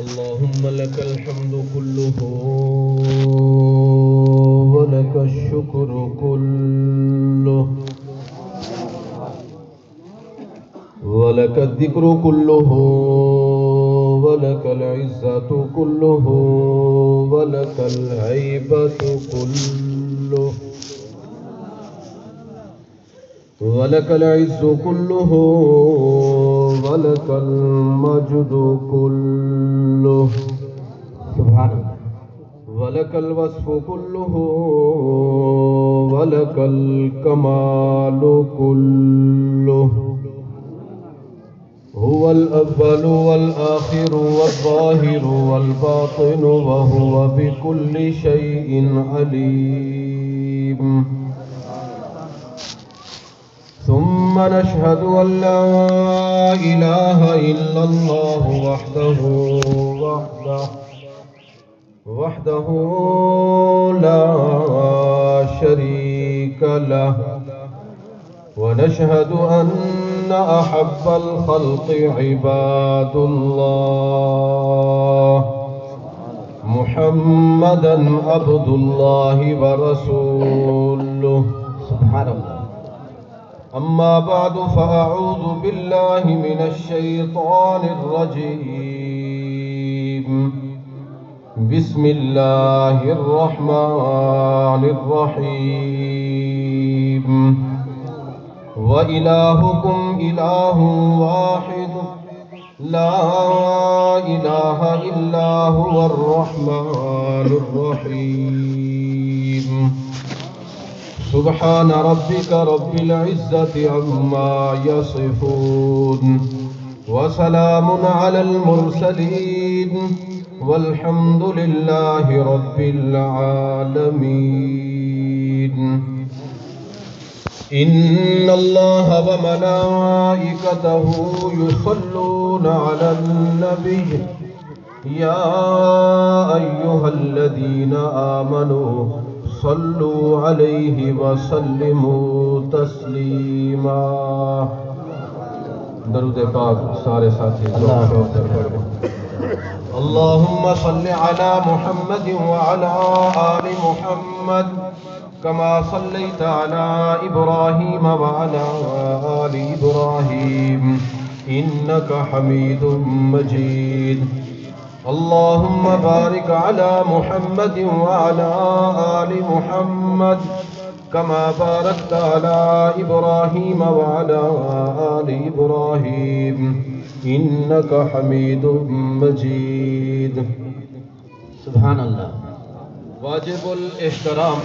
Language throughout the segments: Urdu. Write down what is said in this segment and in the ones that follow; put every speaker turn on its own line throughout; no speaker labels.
اللهم لك الحمد كله ولك الشكر كله ولك الذكر كله ولك العزة كله ولك الهيبة كله ولك العز كله ولك المجد كله سبحان الله ولك الوصف كله ولك الكمال كله هو الأول والآخر والظاهر والباطن وهو بكل شيء عليم ثم نشهد أن لا إله إلا الله وحده لا شريك له ونشهد أن أحب الخلق عباد الله محمدا عبد الله ورسوله سبحان الله أما بعد فأعوذ بالله من الشيطان الرجيم بسم الله الرحمن الرحيم وإلهكم إله واحد لا إله إلا هو الرحمن الرحيم سبحان ربك رب العزة عما يصفون وسلام على المرسلين والحمد لله رب العالمين إن الله وملائكته يصلون على النبي يا أيها الذين آمنوا صلوا عليه وسلموا تسلیما. درود پاک سارے ساتھی اللہم صل علی محمد وعلى آل محمد كما صليت على إبراهيم وعلى آل إبراهيم إنك حميد مجيد. اللهم بارك على محمد وعلى آل محمد كما باركت على إبراهيم وعلى آل إبراهيم إنك حميد مجيد. سبحان اللہ. واجب الاحترام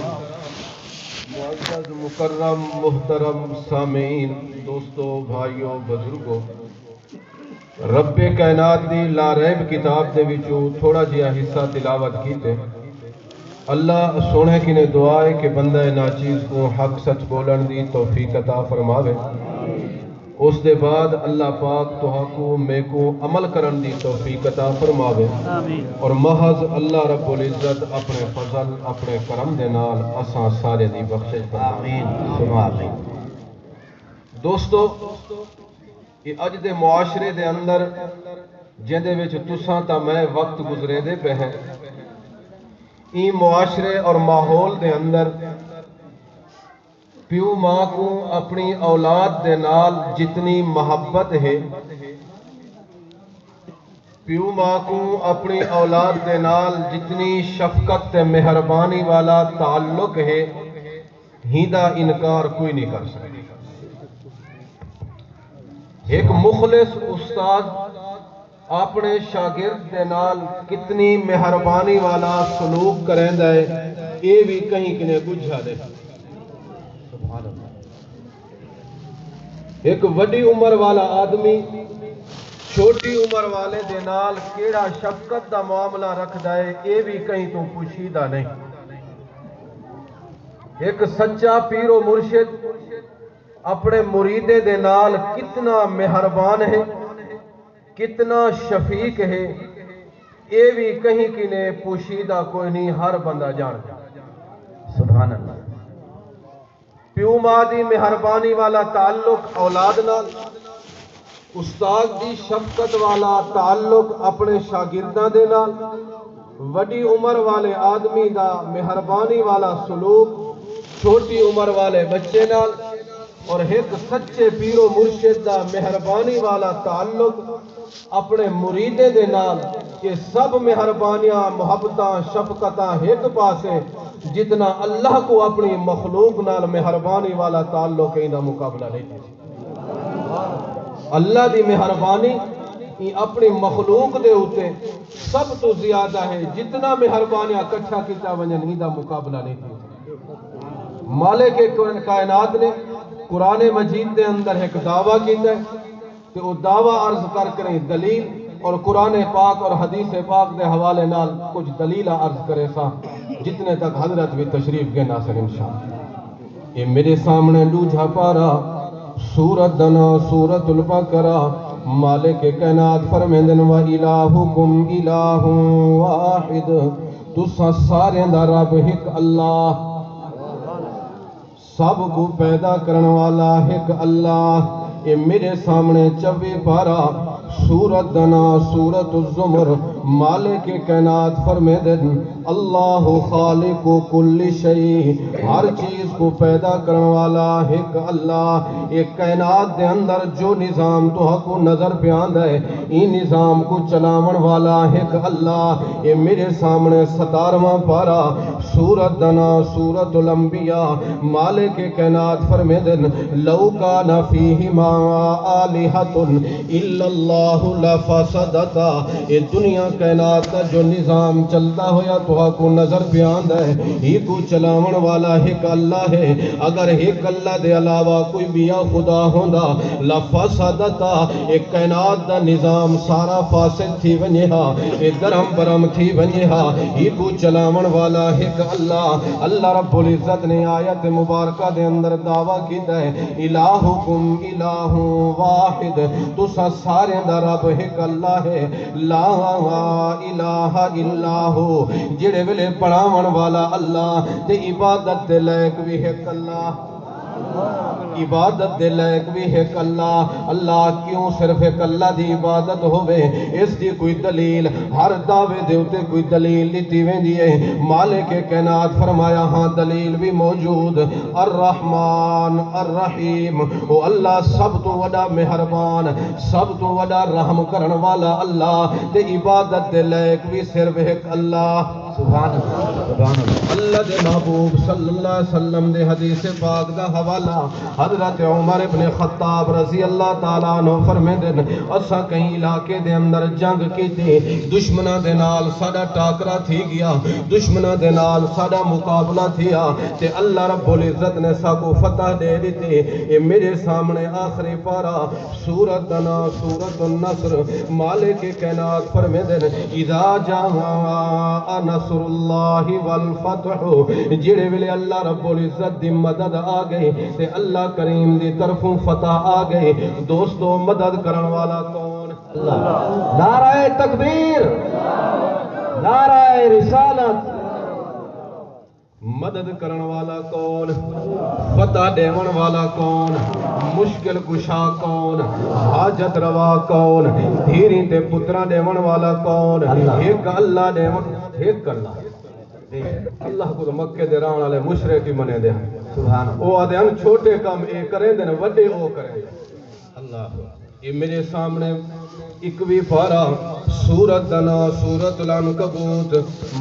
معزز مکرم محترم سامعین دوستو بھائیو بزرگو رب کائنات دی لا ریب کتاب دے وچوں تھوڑا جہا حصہ تلاوت کیتے. اللہ سونے کی نے دعا ہے کہ بندہ ناچیز کو حق سچ بولن دی توفیق عطا فرماوے. اس دے بعد اللہ پاک توہاں کو میں کو عمل کرن دی توفیق عطا فرماوے اور محض اللہ رب العزت اپنے فضل اپنے کرم دے نال اساں سارے دی بخشش فرمائے. آمین. دوستو یہ اج دے معاشرے دے اندر جندے وچ تساں تا میں وقت گزرے دے پہ ہیں این معاشرے اور ماحول دے اندر پیو ماں کو اپنی اولاد دے نال جتنی محبت ہے پیو ماں کو اپنی اولاد دے نال جتنی شفقت تے مہربانی والا تعلق ہے ہی دا انکار کوئی نہیں کر سکتا. ایک مخلص استاد اپنے شاگرد دے نال کتنی مہربانی والا سلوک کریندا ہے یہ بھی کہیں کنے بجھا دے. ایک وڈی عمر والا آدمی چھوٹی عمر والے دے نال کیڑا شفقت دا معاملہ رکھدا ہے یہ بھی کہیں تو پوشیدہ نہیں. ایک سچا پیر و مرشد اپنے مریدے دے نال کتنا مہربان ہے کتنا شفیق ہے یہ بھی کہیں کنے پوشیدہ کوئی نہیں ہر بندہ جانتا. سبحان اللہ. پیو ماں دی مہربانی والا تعلق اولاد نال استاد دی شفقت والا تعلق اپنے شاگرداں دے نال، وڈی عمر والے آدمی دا مہربانی والا سلوک چھوٹی عمر والے بچے نال، اور ایک سچے پیرو مرشد دا مہربانی والا تعلق اپنے مریدے دے نال، کہ سب مہربانیاں محبتاں شفقتاں ایک پاسے، جتنا اللہ کو اپنی مخلوق نال مہربانی والا تعلق ہے، دا مقابلہ نہیں ہے۔ اللہ دی مہربانی اپنی مخلوق دے ہوتے سب تو زیادہ ہے، جتنا مہربانیاں کٹھا کیتا ونجن دا مقابلہ نہیں ہے۔ مالک کائنات نے قرآن مجید دے اندر ایک دعویٰ کیتا ہے کہ وہ دعویٰ عرض کر کریں دلیل، اور قرآن پاک اور حدیث پاک دے حوالے نال کچھ دلیلہ عرض کرے سا، جتنے تک حضرت بھی تشریف کے ناصر انشاءاللہ۔ یہ میرے سامنے دوجھا پارا سورت دنا سورت البقرہ، مالک کائنات فرمیندن و الہکم الہ واحد، تسا سارے دا رب ایک اللہ، سب کو پیدا کرن والا ایک اللہ۔ یہ میرے سامنے 24 پارا سورت دنا سورت الزمر، مالک کائنات فرمیدن اللہ خالق کل شیء، ہر چیز کو پیدا کرن والا ایک اللہ۔ یہ کائنات دے اندر جو نظام تو کو نظر پہ آندا ہے، این نظام کو چلاون والا ایک اللہ۔ یہ میرے سامنے 17واں پارا سورت دنا سورت الانبیاء، مالک کائنات فرمیدن لو کان فیہما آلہۃ الا اللہ لفسدتا۔ یہ دنیا کائنات کا جو نظام چلتا ہویا تو کو نظر پہ آندا ہے، ہی کو چلاون والا ایک اللہ ہے۔ اگر ایک اللہ دے علاوہ کوئی بیا خدا ہوندا لفسدتا، ایک کائنات دا نظام سارا فاسد تھی ونجے ہا، ایک درہم برہم تھی ونجے ہا، ہی کو چلاون والا ایک اللہ۔ اللہ رب العزت نے آیت مبارکہ دے اندر دعویٰ کیتا ہے الہکم الہ واحد، تسا سارے دا رب ایک اللہ ہے، لا الہ الا ہو، جڑے ویلے پڑھاون والا اللہ تے عبادت دے لائق بھی ایک اللہ، عبادت دے لائق بھی ایک اللہ۔ اللہ کیوں صرف ایک اللہ دی عبادت ہوئے، اس دی کوئی دلیل ہر دعوے دے اتے کوئی دلیل لیتی ویندی ہے۔ مالک کائنات فرمایا ہاں دلیل بھی موجود، الرحمن الرحیم، وہ اللہ سب تو وڈا مہربان، سب تو وڈا رحم کرن والا اللہ، تے عبادت دے لائق بھی صرف ایک اللہ۔ سبحان اللہ۔ اللہ دے محبوب صلی اللہ علیہ وسلم دے حدیث پاک دا حوالہ حضرت عمر ابن خطاب رضی اللہ تعالیٰ عنہ فرمیندن اسا کہیں علاقے دے اندر جنگ کیتے، دشمنہ دے نال ساڈا ٹاکرا تھی گیا، دشمنہ دے نال ساڈا مقابلہ تھیا، تے اللہ رب العزت نے سا کو فتح دے دیتے۔ یہ میرے سامنے آخری پارا سورت دنا سورت النصر، مالک کائنات فرمیندن اذا جاء نصر اللہ والفتح، جڑے ویلے اللہ رب العزت دی مدد آ گئی تے اللہ کریم دی طرفوں فتح آ گئی۔ دوستو مدد کرن والا کون؟ اللہ۔ نعرہ تکبیر، نعرہ رسالت، مدد کرن والا کون؟ فتح دیون والا کون؟ مشکل کشا کون؟ حاجت روا کون؟ دھیری تے پترہ دیون والا کون؟ ایک اللہ دیون، ایک اللہ۔ اللہ کو مکے دے رہن والے مشرک ہی منے دے، سبحان اللہ، وہ آدھے ہم چھوٹے کام اے کریں دے وڈے او کریں۔ اللہ یہ میرے سامنے 21 پارا سورت دنا سورت العنکبوت،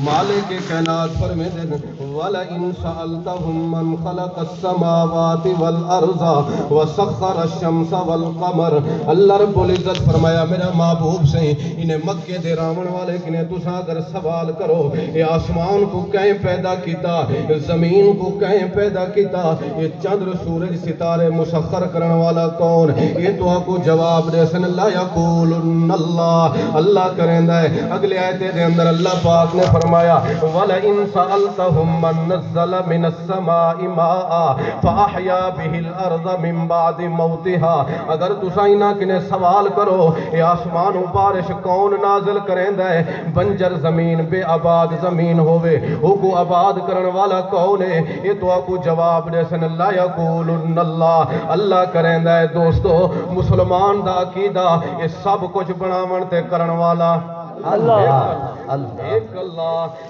مالک کائنات فرمیندن وَلَئِن سَأَلْتَهُم مَّن خَلَقَ السَّمَاوَاتِ وَالْأَرْضَ وَسَخَّرَ الشَّمْسَ وَالْقَمَرَ۔ اللہ رب العزت فرمایا میرا محبوب سے انہیں مکے دے راون والے کنے تسا اگر سوال کرو یہ آسمان کو کہیں پیدا کیتا، زمین کو کہیں پیدا کیتا، یہ چندر سورج ستارے مسخر کرن والا کون، یہ تو آپ کو جواب دے سن لا یقولن اللہ، اللہ کریں دے۔ اگلے آیت دے اندر اللہ پاک نے فرمایا وَلَئِن سَأَلْتَهُم مَّن نَزَّلَ مِنَ السَّمَاءِ مَاءً فَأَحْيَا بِهِ الْأَرْضَ مِن بَعْدِ مَوْتِهَا، اگر تسائنا کنے سوال کرو یہ آسمان و بارش کون نازل کریں دے، بنجر زمین بے آباد زمین ہوئے، وہ کو آباد کرن والا کون ہے، یہ تو آپ کو جواب دے سن لا یقولن اللہ، اللہ کریں دے۔ دوستو مسلمان ایمان دا عقیدہ یہ سب کچھ بناون تے کرن والا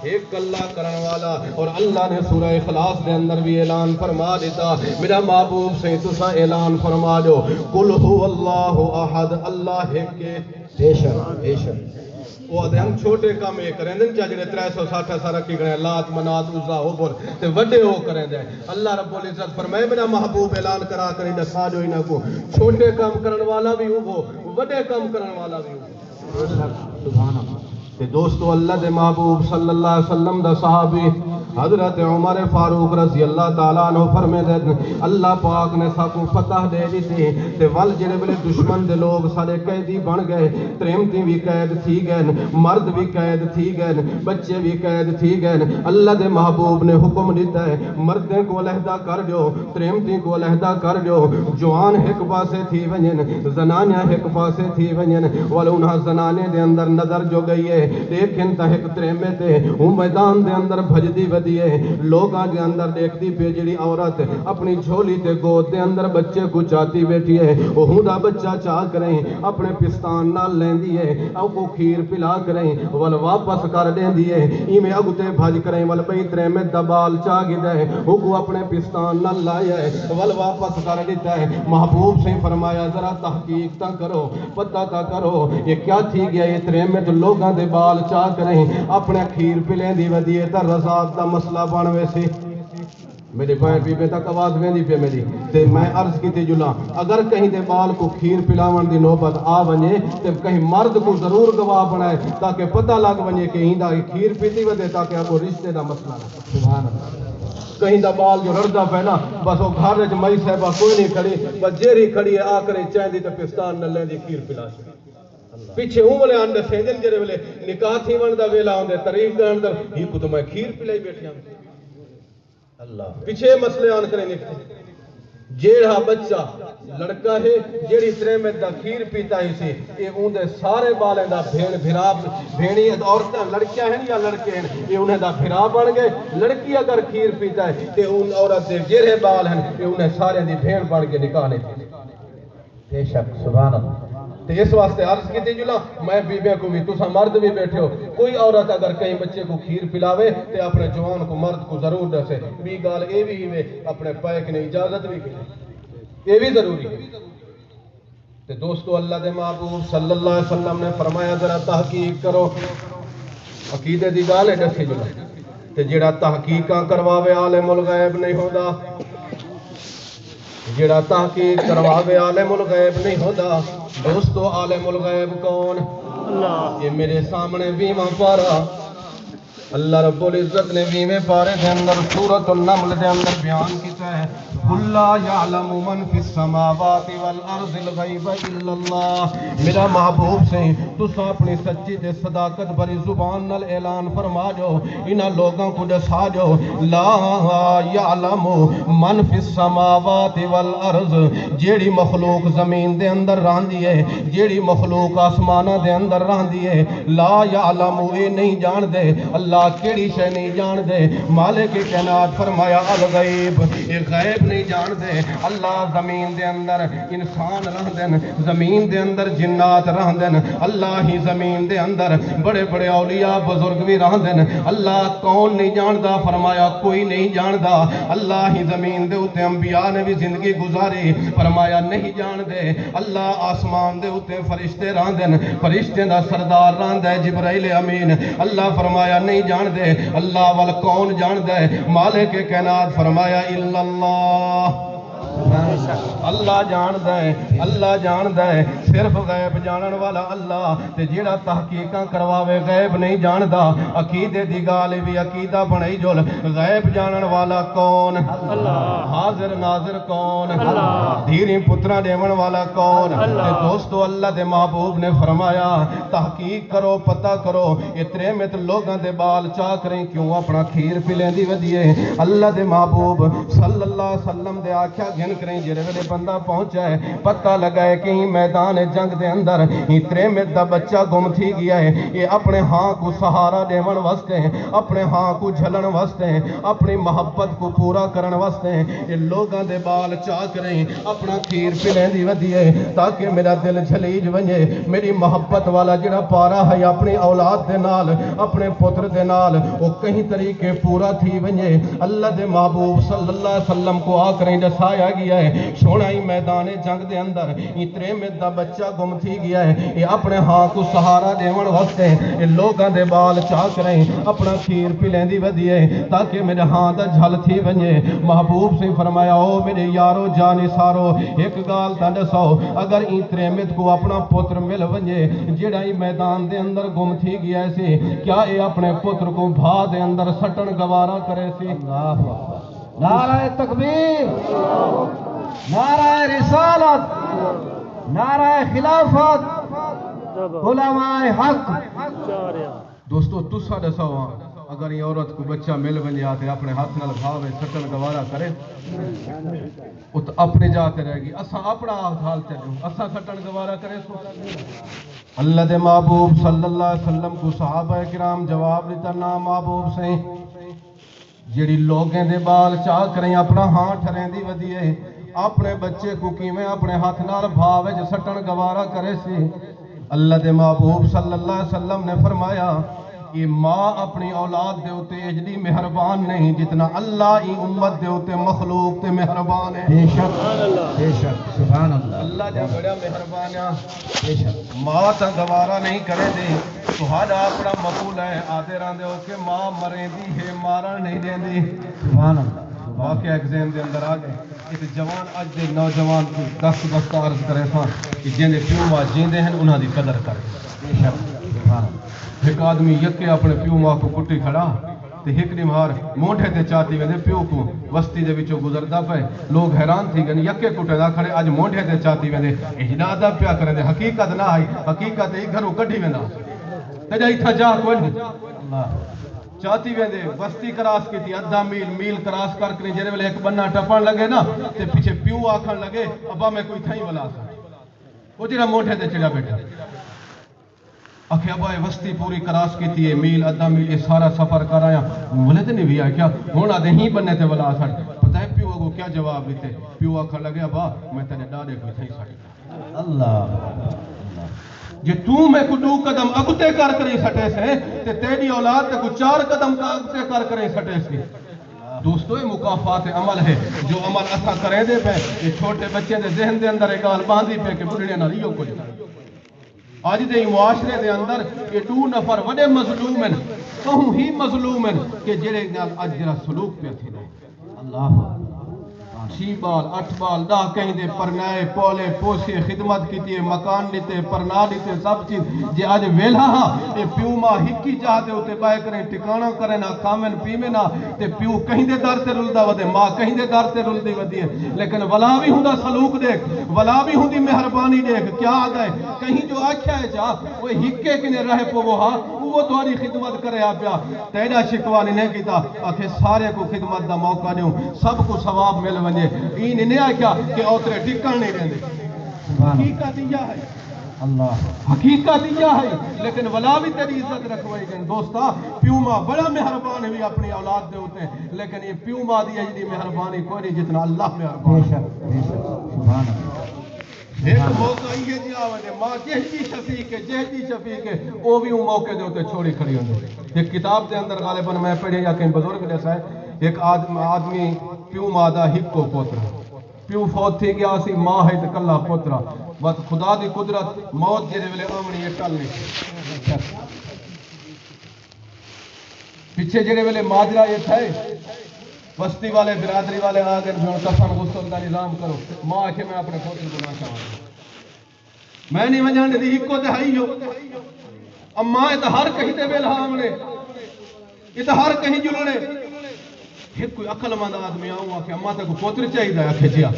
ایک اللہ کرن والا. اور اللہ نے سورہ اخلاص دے اندر بھی اعلان فرما دیتا میرا محبوب سے تسا اعلان فرما دو قل هو اللہ احد اللہ ایک بے شک وہ ہم چھوٹے کام یہ کریں دیں جڑے 360 سا رکھی گئے لات منات عزا عبر تے وڈے ہو کریں دیں. اللہ رب العزت فرمائے میرا محبوب اعلان کرا کریں دسا جو انہاں کو چھوٹے کام کرن والا بھی ہو وڈے کام کرن والا بھی ہو. سبحان اللہ. کہ دوستو اللہ دے محبوب صلی اللہ علیہ وسلم دا صحابی حضرت عمر فاروق رضی اللہ تعالیٰ عنہ فرمے دے اللہ پاک نے ساکو فتح دے دیتی تے ول جڑے بلے دشمن دے لوگ سارے قیدی بن گئے تریمتی بھی قید تھی گئے مرد بھی قید تھی گئے بچے بھی قید تھی گئے. اللہ دے محبوب نے حکم دیتا ہے مردیں کو علیحدہ کر دیو تریمتی کو علیحدہ کر دیو جوان ایک پاسے تھی ونجن زنانیاں ایک پاسے تھی ونجن ولونہ زنانے دے اندر نظر جو گئی ہے لیکن تا ایک تریمے تے وہ میدان دے اندر بھجدی ودی ہے لوگاں دے اندر دیکھتی پہ جڑی عورت اپنی جھولی تے گود دے اندر بچے کو چاہتی بیٹھی ہے وہ ہوندا بچہ چاہ کریں اپنے پستان نال لیندی ہے او کو کھیر پلا کریں ول واپس کر دیندی ہے ایویں اگتے بھج کریں ول پئی تریمے دبال چاہ گدا ہے وہ کو اپنے پستان نال لایا ہے ول واپس کر دیتا ہے. محبوب سے فرمایا ذرا تحقیق تا کرو پتہ تا کرو یہ کیا تھی گیا یہ تریمے تو لوگاں دے بال چاہ کریں اپنے کھیر پلیں دی ودی ہے تا رضاعت دا مسئلہ بن ویسی. میرے بھائی بی بے تک آواز ویندی پہ میری تے میں عرض کی تے جلا اگر کہیں دے بال کو کھیر پلاون دی نوبت آ ونجے تے کہیں مرد کو ضرور گواہ بنائے تاکہ پتہ لگ ونجے کہ ہیندا کھیر پیتی ودے تاکہ اگو رشتے دا مسئلہ نہ. سبحان اللہ. کہیں دا بال جو رڑدا پہنا بس وہ گھر وچ مئی صاحبہ کوئی نہیں کھڑی بس جیری کھڑی ہے آ کرے چاہندی تے پستان نہ لیندی کھیر پلا پیچھے ہوں والے آندے سیندن جڑے والے نکاح تھی ون دا ویلا ہوندے تاریخ دے اندر ہی کو تو میں کھیر پلائی بیٹھیا اللہ پیچھے مسئلے آن کریں نکتے جیڑا بچہ لڑکا ہے جیڑی ترے میں دا کھیر پیتا ہی سی یہ اندے سارے بالیں دا بھین بھرا بھینی عورتیں لڑکیاں ہیں یا لڑکے ہیں یہ انہیں دا بھرا بن گئے. لڑکی اگر کھیر پیتا ہے تے ان عورت دے جیڑے بال ہیں یہ انہیں سارے دی بھین بن کے نکالے بے شک. سبحان اللہ. تے اس واسطے عرض کی تھی جلا میں بیوے کو بھی تسا مرد بھی بیٹھے ہو کوئی عورت اگر کہیں بچے کو کھیر پلاوے تے اپنے جوان کو مرد کو ضرور دسے بھی گال اے بھی ہوئے اپنے پیک نے اجازت بھی کی یہ بھی ضروری ہے. تے دوستو اللہ دے محبوب صلی اللہ علیہ وسلم نے فرمایا ذرا تحقیق کرو عقیدے دی گال ہے دسی جلا تے جڑا تحقیقاں کرواوے عالم الغیب نہیں ہوندا جڑا تحقیق کرواوے عالم الغیب نہیں ہوتا. دوستو عالم الغیب کون اللہ یہ میرے سامنے 20واں پارہ اللہ رب العزت نے 20ویں پارے دے اندر سورۃ النمل دے اندر بیان کیتا ہے قل لا يعلم من في السماوات والارض الغیب الا اللہ. میرا محبوب سے تسا اپنی سچی تے صداقت بھری زبان نال اعلان فرما جو انہاں لوگوں کو دسا جو لا يعلم من في السماوات والارض جیڑی مخلوق زمین دے اندر رہندی ہے جیڑی مخلوق آسماناں دے اندر رہندی ہے لا يعلم اے نہیں جان دے اللہ کیڑی شے نہیں جان دے مالک کائنات فرمایا الغیب اے غیب نہیں جان دے. اللہ زمین دے اندر انسان رہندن زمین دے اندر جنات رہندن اللہ ہی زمین دے اندر بڑے بڑے اولیاء بزرگ بھی رہندن اللہ کون نہیں جاندا فرمایا کوئی نہیں جاندا. اللہ ہی زمین دے اوتے انبیاء نے بھی زندگی گزاری فرمایا نہیں جان دے. اللہ آسمان دے اوتے فرشتے رہندن فرشتے دا سردار رہندا ہے جبرائیل امین اللہ فرمایا نہیں جان دے. اللہ وال کون جان دے مالک کائنات فرمایا الا اللہ اللہ جان دے صرف غیب جانن والا اللہ تے جیڑا تحقیقاں کرواوے غیب نہیں جاندا. عقیدے دی گال بھی عقیدہ بنائی جول غیب جانن والا کون اللہ حاضر ناظر کون اللہ دھیری پترا دیون والا کون تے دوستو اللہ دے محبوب نے فرمایا تحقیق کرو پتہ کرو اتنے میں تو لوگاں دے بال چاہ کریں کیوں اپنا کھیر پلیں دی ودیے. اللہ دے محبوب صلی اللہ علیہ وسلم دے آکھیا گھن کریں جڑے ویلے بندہ پہنچا ہے پتہ لگا ہے کہ میدان جنگ دے اندر تریمت دا بچہ گم تھی گیا ہے. یہ اپنے ہاں کو سہارا دیون واسطے اپنے ہاں کو جھلن واسطے اپنی محبت کو پورا کرن واسطے یہ لوگاں دے بال چاک رہے اپنا کھیر پلین دی ودیے تاکہ میرا دل جھلیج ونجے میری محبت والا جڑا پارا ہے اپنی اولاد دے نال اپنے پتر دے نال وہ کہیں طریقے پورا تھی ونجے. اللہ دے محبوب صلی اللہ علیہ وسلم کو آ کریں دسایا گیا ہے سونا ہی میدان جنگ دے اندر تریمت دا بچہ گم تھی گیا ہے. یہ اپنے ہاں کو سہارا دیون واسطے یہ لوگاں دے بال چاک رہے اپنا کھیر پلین دی ودیے تاکہ میرے ہاں دا جھل تھی ونجے. محبوب سے فرمایا او میرے یارو جانی سارو ایک گال تا دسو اگر این تریمت کو اپنا پتر مل ونجے جڑا ہی میدان دے اندر گم تھی گیا سی کیا اے اپنے پتر کو بھا دے اندر سٹن گوارا کرے سی؟
نعرہ تکبیر، نعرہ رسالت، نعرہ خلافت، علماء حق.
دوستو تسا دسو اگر یہ عورت کو بچہ مل ونجے آتے اپنے ہاتھ نال بھاوے سٹن گوارا کرے وہ تو اپنے جاتے رہے گی اسا اپنا حال چلوں اسا سٹن گوارا کرے سو. اللہ دے محبوب صلی اللہ علیہ وسلم کو صحابہ کرام جواب دیتا نا محبوب سے جڑی لوگیں دے بال چاہ کریں اپنا ہاں ٹھریں دی ودیے اپنے بچے کو کیویں اپنے ہاتھ نال بھاوے جو سٹن گوارا کرے سی. اللہ دے محبوب صلی اللہ علیہ وسلم نے فرمایا کہ ماں اپنی اولاد دے ہوتے اجلی مہربان نہیں جتنا اللہ ای امت دے ہوتے مخلوق تے مہربان ہے.
بے شک بے شک سبحان اللہ.
اللہ جا بڑا مہربان ہے. بے شک ماں تا گوارا نہیں کرے دے تو ہاڈا اپنا مقول ہے آتے راندے ہو کہ ماں مرے دی ہے مارا نہیں دیں دی.
سبحان اللہ.
واقعہ ایک ذہن دے اندر آ گئے اس جوان اج دے نوجوان کو دست عرض کرے تھا کہ جن دے پیو ماں جیندے ہیں انہاں دی قدر کرے.
بے شک سبحان اللہ.
ایک آدمی یکے اپنے پیو ماں کو کٹی کھڑا تے ایک نمہار مونڈے تے چاہتی ویندے پیو کو وستی دے وچوں گزردا پے لوگ حیران تھی گن یکے کٹے دا کھڑے اج مونڈے تے چاہتی ویندے اجنادا پیا کرے دے حقیقت نہ آئی حقیقت ای گھروں کڈھی ویندا تے جا ایتھا جا کوئی اللہ چاہتی ویندے بستی کراس کیتی ادھا میل کراس کر کے جڑے ویلے ایک بننا ٹپن لگے نا تے پیچھے پیو آکھن لگے ابا میں کوئی تھائی ولا سا او جڑا مونڈے تے چڑھا بیٹھا آکھے ابا یہ وستی پوری کراس کیتی ہے میل ادھا میل یہ سارا سفر کر آیا بولے تے نہیں بھی آیا کیا ہوں آدھے ہی بننے تے ولا سا پتہ ہے پیو کو کیا جواب دیتے پیو آکھن لگے ابا میں تیرے ڈاڈے کوئی تھائی سا
اللہ
جے تو میں کو 2 قدم اگتے کر کریں سٹے سے تے تیری اولاد تے کو 4 قدم اگتے کر کریں سٹے سے. دوستو یہ مکافات عمل ہے جو عمل اسا کرے دے پہ یہ چھوٹے بچے دے ذہن دے اندر ایک گال باندھی پہ کہ بڑھڑے نہ لیو کچھ. آج دے معاشرے دے اندر یہ 2 نفر وڈے مظلوم ہیں کہوں ہی مظلوم ہیں کہ جڑے نال اج جڑا سلوک پہ تھی
اللہ
6 بال 8 بال 10 کہیں دے پرنائے پولے پوسے خدمت کیتی ہے مکان لیتے پرنا لیتے سب چیز جے آج ویلا ہاں یہ پیو ماں ہکی چاہتے ہوتے بائے کریں ٹکانا کریں نہ کامن پیمیں نہ تے پیو کہیں دے در تے رلدہ ودے ماں کہیں دے در تے رلدی ودی ہے لیکن ولا بھی ہوں دا سلوک دیکھ ولا بھی ہوں دی مہربانی دیکھ کیا آگئے کہیں جو آکھیا ہے چاہ وہ ہکے کنے رہ پو وہ ہاں وہ دواری خدمت کرے آپ پیا تیڑا شکوانی نہیں کیتا آکھے سارے کو خدمت دا موقع دیوں سب کو ثواب مل ونجے این نہیں آکھیا کہ اوترے ٹکن نہیں رہنے حقیقت یہ ہے
اللہ
حقیقت یہ ہے لیکن ولا بھی تیری عزت رکھوائی گئے دوستا پیو ماں بڑا مہربان ہوئی اپنی اولاد دے ہوتے ہیں لیکن یہ پیو ماں دی اجلی مہربانی کوئی نہیں جتنا اللہ مہربان
بے شک سبحان اللہ.
ایک موقع یہ جی آوے ماں جہدی شفیق ہے جہدی شفیق ہے وہ بھی ان موقع دے ہوتے چھوڑی کھڑی ہوندے. ایک کتاب دے اندر غالباً میں پڑھے یا کہیں بزرگ جیسا ہے ایک آدمی پیو ماں دا ہکو پوترا پیو فوت تھی گیا سی ماں ہے تے کلا پوترا بس خدا دی قدرت موت جے ویلے آمنی ہے ٹل نہیں پیچھے جڑے ویلے ماجرا یہ تھے بستی والے برادری والے آ گئے جو کفن غسل دا نظام کرو ماں آکھے میں اپنے پوتر کو نہ چاہوں میں نہیں وجان دی ہکو تے ہائی ہو اما یہ تو ہر کہیں تے ویلا آمنے یہ تو ہر کہیں جلنے ایک کوئی عقل مند آدمی آؤں آکھے اما تے کو پوتر چاہیے دا آکھے جیا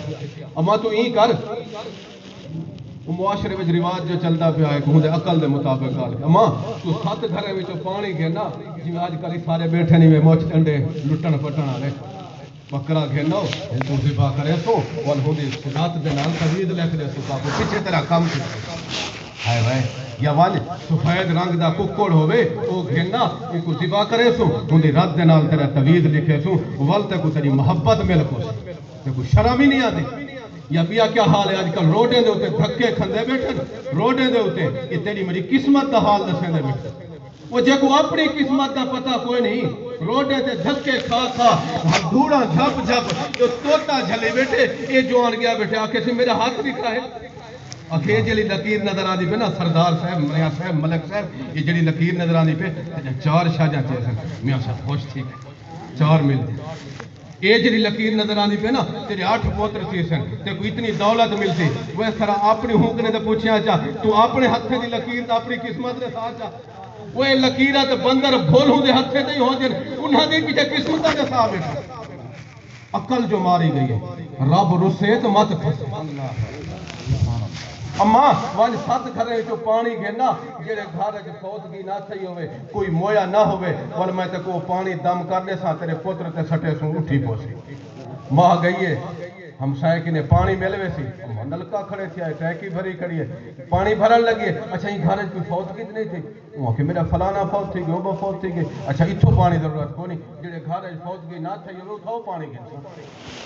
اما تو این کر وہ معاشرے میں رواج جو چلتا پیا ہے کہ عقل دے مطابق گل اما تو 7 گھرے وچوں پانی گھنا جی آج کل سارے بیٹھے نہیں وے موچ ڈنڈے لٹن پٹن والے بکرا گھنو تو ذبح کرے سو ول ہو دی رات دے نال توید لکھ دے سو باپو پیچھے تیرا کام کی ہائے بھائی یا ول سفید رنگ دا ککڑ ہوے او گھنا کو ذبح کرے سو ہن دی رات دے نال تیرا توید لکھے سو ول تے کو تیری محبت مل کو تے کو شرم ہی نہیں آتی یا بیا کیا حال ہے آج کل روڈیں دے ہوتے دھکے کھندے بیٹھے روڈیں دے ہوتے یہ تیری میری قسمت دا حال دسیں دے بیٹھے وہ جے کو اپنی قسمت دا پتہ کوئی نہیں روڈیں دے دھکے کھا کھا دھوڑا جھپ جھپ تو توتا جھلے بیٹھے یہ جوان گیا بیٹھے آکے سے میرا ہاتھ دکھ رہا ہے آکھے جلی لکیر نظر آدھی پہ نا سردار صاحب میاں صاحب ملک صاحب یہ جلی لکیر نظر آدھی پہ چار شاہجہاں چاہتے ہیں میاں صاحب خوش تھی چار مل دے یہ جی لکیر نظر آنی پہ نا تیرے 8 پوتر سی سن تے کوئی اتنی دولت ملتی وہ اس طرح اپنی حکنے تے پوچھیا چاہ تو اپنے ہتھے دی لکیر تے اپنی قسمت دے ساتھ چاہ وہ لکیرہ تے بندر بھولوں دے ہتھے تے ہی ہو جن انہاں دی پیچھے قسمت دے ساتھ بیٹھا عقل جو ماری گئی ہے رب رسے تو مت پھسے اماں وانج ساتھ گھرے جو پانی گھنا جڑے گھر جو فوتگی نہ تھی ہوئے کوئی مویا نہ ہوئے ول میں تے کو پانی دم کر دے سا تیرے پتر تے سٹے سوں اٹھی پوسی ماں گئی ہے ہم سائے کی نے پانی ملوے سی نلکا کھڑے تھے آئے ٹیکی بھری کھڑی ہے پانی بھرن لگی ہے اچھا یہ گھر کوئی فوتگی نہیں تھی وہاں کہ میرا فلانا فوت تھی گئی وہ فوت تھی گئی اچھا اتھو پانی ضرورت کو نہیں جڑے گھر فوتگی نہ تھی وہ تھو پانی گھن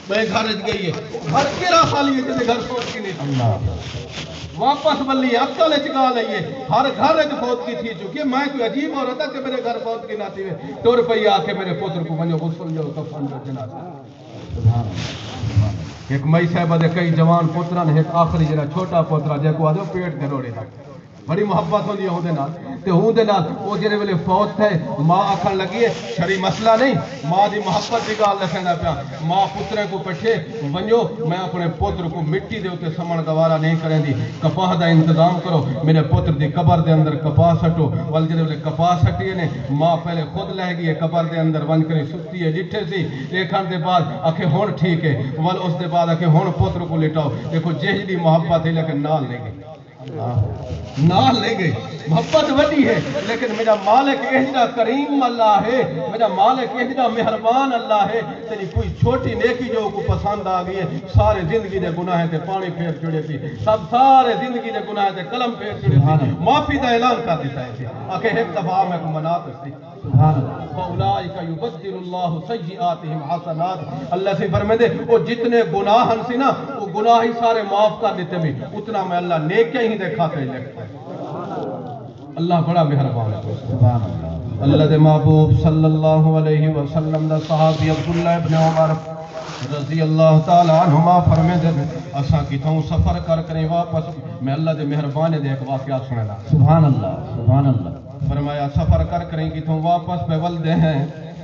میں گھر گئی ہے گھر کیرا خالی ہے جڑے گھر فوتگی نہیں تھی واپس بلی عقل چکا لئیے ہر گھر ایک فوتگی تھی چکی میں کوئی عجیب عورت ہے کہ میرے گھر فوتگی نہ تھی تو روپیہ آ کے میرے پتر کو ونجو غسل جو کفن جو جنازہ ایک مئی صاحبہ دے کئی جوان پتران ایک آخری جڑا چھوٹا پترا جے کو آدھو پیٹ دے روڑے تھا بڑی محبت ہوندی ہے ہوں دے نال تے ہوں دے نال وہ جڑے ویلے فوت تھے ماں آکھن لگی ہے شری مسئلہ نہیں ماں دی محبت دی گال دسنا پیا ماں پترے کو پٹھے ونجو میں اپنے پتر کو مٹی دے اوتے سمن گوارا نہیں کریں دی کپاہ دا انتظام کرو میرے پتر دی قبر دے اندر کپاہ سٹو ول جڑے ویلے کپاہ سٹیے نے ماں پہلے خود لہ گئی ہے قبر دے اندر ون کری ستی ہے جٹھے سی دیکھن دے بعد آکھے ہن ٹھیک ہے ول اس دے بعد آکھے ہن پتر کو لٹاؤ دیکھو جہی دی محبت ہے لیکن نال لے گئی نال لے گئی محبت وڈی ہے لیکن میرا مالک اہجدہ کریم اللہ ہے میرا مالک اہجدہ مہربان اللہ ہے تیری کوئی چھوٹی نیکی جو کو پسند آ گئی ہے سارے زندگی دے گناہ تے پانی پھیر چڑے تھی سب سارے زندگی دے گناہ تے قلم پھیر چڑے تھی معافی دا اعلان کر دیتا ہے آکے ایک دفعہ میں کو منات سی فَأُولَئِكَ يُبَدِّلُ اللَّهُ سَيِّئَاتِهِمْ حَسَنَاتٍ اللہ سے فرمائے دے وہ جتنے گناہ ہن سی نا وہ گناہ ہی سارے معاف کر دیتے بھی اتنا میں اللہ نیکیاں ہی دکھاتے ہی لگتا ہے اللہ بڑا مہربان ہے اللہ دے محبوب صلی اللہ علیہ وسلم دا صحابی عبداللہ ابن عمر رضی اللہ تعالیٰ عنہما فرمے دے اساں کی تھوں سفر کر کریں واپس میں اللہ دے مہربان دے ایک واقعہ سننا
سبحان اللہ سبحان اللہ
فرمایا سفر کر کریں کی تھوں واپس پہ ول دے ہیں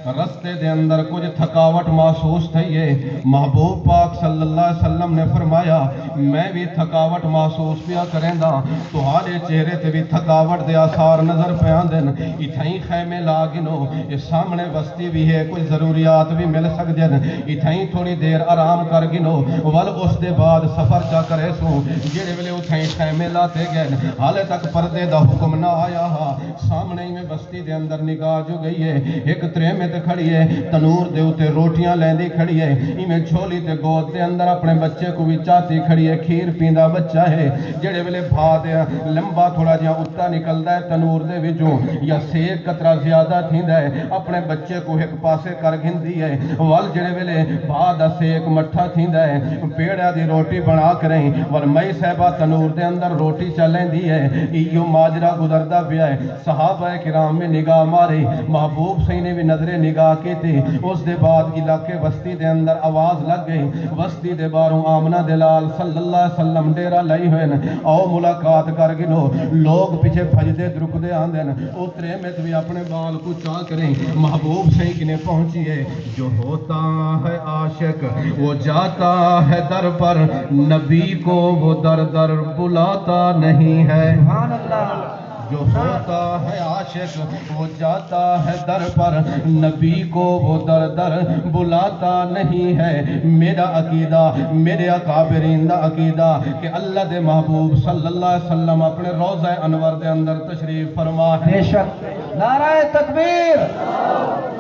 رستے دے اندر کچھ تھکاوٹ محسوس تھی ہے محبوب پاک صلی اللہ علیہ وسلم نے فرمایا میں بھی تھکاوٹ محسوس پیا کریں دا تہاڈے چہرے تے بھی تھکاوٹ دے آثار نظر پہ آندن اتھائیں خیمے لاگنو اس سامنے بستی بھی ہے کوئی ضروریات بھی مل سکدے ہیں اتھائیں تھوڑی دیر آرام کر گنو ول اس دے بعد سفر جا کرے سو جڑے ویلے اتھائیں خیمے لاتے گئے حالے تک پردے دا حکم نہ آیا ہا سامنے میں بستی دے اندر نگاہ جو گئی ہے ایک ترے میں کھڑی ہے تنور دے اوتے روٹیاں لیندی کھڑی ہے ایویں جھولی تے گود دے اندر اپنے بچے کو بھی چاتی کھڑی ہے کھیر پیندا بچہ ہے جڑے ویلے بھا دے لمبا تھوڑا جہا اُتا نکلدا ہے تنور دے وچوں یا سیک قطرہ زیادہ تھیندا ہے اپنے بچے کو ایک پاسے کر گھندی ہے ول جڑے ویلے بھا دا سیک مٹھا تھیندا ہے پیڑا دی روٹی بنا کریں ول مئی صاحبہ تنور دے اندر روٹی چلیندی ہے ایو ماجرا گزردا پیا ہے صحابہ کرام میں نگاہ ماری محبوب صحیح نے بھی نظر نگاہ کی تھی اس دے بعد علاقے بستی دے اندر آواز لگ گئی بستی دے باروں آمنہ دلال صلی اللہ علیہ وسلم ڈیرہ لائی ہوئے او ملاقات کر گنو لوگ پیچھے بھجدے درکدے آندے اترے میں بھی اپنے بال کو چاہ کریں محبوب صحیح کنے پہنچی ہے جو ہوتا ہے عاشق وہ جاتا ہے در پر نبی کو وہ در در بلاتا نہیں ہے سبحان اللہ جو ہوتا ہے عاشق وہ جاتا ہے در پر نبی کو وہ در در بلاتا نہیں ہے میرا عقیدہ میرے اکابرین دا عقیدہ کہ اللہ دے محبوب صلی اللہ علیہ وسلم اپنے روضہ انور دے اندر تشریف فرما ہے
بے شک نعرہ تکبیر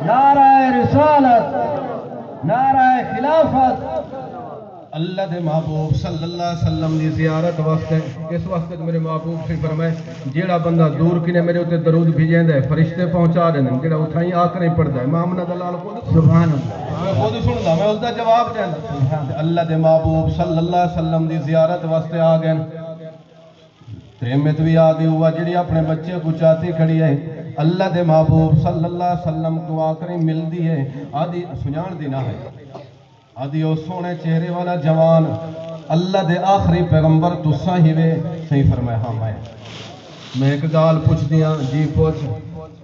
نعرہ رسالت نعرہ خلافت
اللہ دے محبوب صلی اللہ علیہ وسلم دی زیارت واسطے اس واسطے میرے محبوب سے فرمائے جیڑا بندہ دور کنے میرے اوتے درود بھیجیندا ہے فرشتے پہنچا دیندے جیڑا اتھائی آ کر پڑھدا ہے امام نال خود
سبحان اللہ
میں خود سندا میں اس دا جواب دیندا اللہ دے محبوب صلی اللہ علیہ وسلم دی زیارت واسطے آ گئے تریمت بھی آ گئی ہوا جڑی اپنے بچے کو چاہتی کھڑی ہے اللہ دے محبوب صلی اللہ علیہ وسلم کو آ کر مل دی ہے آدھی سنجان دینا ہے آدھی او سونے چہرے والا جوان اللہ دے آخری پیغمبر تساں ہی وے صحیح فرمایا ہاں میں ایک گال پوچھ دیاں جی پوچھ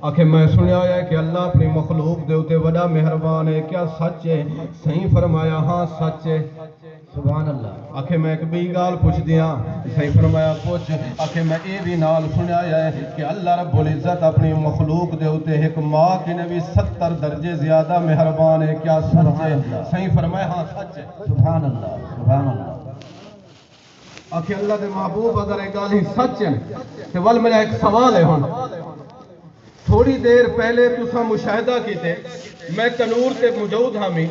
آکھے میں سنیا ہے کہ اللہ اپنی مخلوق دے اتے وڈا مہربان ہے کیا سچ ہے صحیح فرمایا ہاں سچ ہے
سبحان اللہ
آکھے میں ایک بھی گال پوچھ دیاں صحیح فرمایا پوچھ آکھے میں اے بھی نال سنیا ہے کہ اللہ رب العزت اپنی مخلوق دے اتے ایک ماں کی نبی 70 درجے زیادہ مہربان ہے کیا سچ ہے صحیح فرمایا ہاں سچ ہے
سبحان اللہ سبحان اللہ
آکھے اللہ دے محبوب اگر ایک گال ہی سچ ہے تو ول میرا ایک سوال ہے ہن تھوڑی دیر پہلے تساں مشاہدہ کیتے میں تنور تے موجود ہاں میں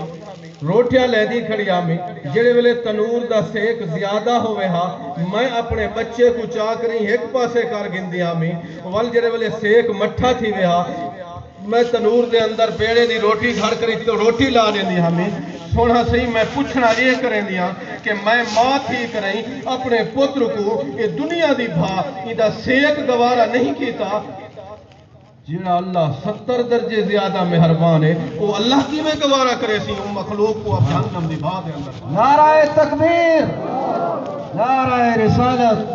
روٹیاں لے دی کھڑی آمی جڑے ویلے تنور دا سیک زیادہ ہوئے ہاں میں اپنے بچے کو چاہ کری ایک پاسے کر گندی آمی وال جڑے ویلے سیک مٹھا تھی وے ہاں میں تنور دے اندر پیڑے دی روٹی گھڑ کری تو روٹی لا دیں دی ہمیں سونا صحیح میں پوچھنا یہ کریں دیا کہ میں ماں تھی کریں اپنے پتر کو یہ دنیا دی بھا یہ سیک گوارا نہیں کیتا جیڑا اللہ 70 درجے زیادہ مہربان ہے وہ اللہ کی میں گوارا کرے سی ان مخلوق کو اب جہنم دی بھا دے اندر
نعرہ تکبیر نعرہ رسالت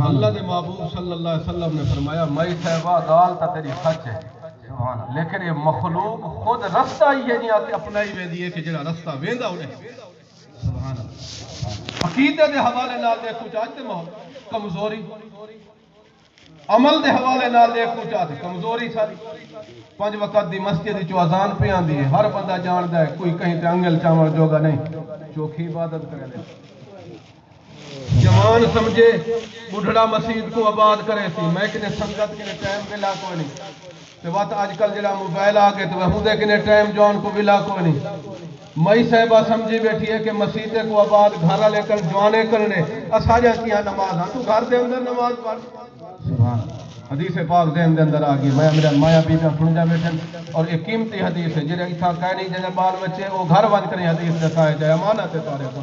اللہ دے محبوب صلی اللہ علیہ وسلم نے فرمایا مائی صاحبہ گال تا تیری سچ ہے لیکن یہ مخلوق خود رستہ ہی ہے نہیں اپنا ہی ویندی ہے کہ جڑا رستہ ویندا انہیں
سبحان اللہ
عقیدے دے حوالے نال دیکھو چاہتے ماحول کمزوری عمل دے حوالے نال دیکھو چاہتے کمزوری ساری 5 وقت دی مسجد چو اذان پہ آندی ہے ہر بندہ جاندا ہے کوئی کہیں تے انگل چاول جوگا نہیں چوکھی عبادت کرے لے جوان سمجھے بڑھڑا مسجد کو آباد کرے سی میں کنے سنگت کنے ٹائم ملا کوئی نہیں تے وقت آج کل جڑا موبائل آ گئے تو وہ دے کنے ٹائم جوان کو ملا کوئی نہیں مئی صاحبہ سمجھی بیٹھی ہے کہ مسجد کو آباد گھر لے کر جوانے کرنے اساجا کیا نماز ہاں تو گھر دے اندر نماز پڑھ
سبحان
حدیث پاک ذہن دے اندر آ گئی میں میرا مایا بی کا سن جا بیٹھے اور ایک قیمتی حدیث ہے جڑا ایتھا کہہ نہیں جڑے بال بچے وہ گھر ون کرے حدیث دکھائے جائے امانت ہے تارے کو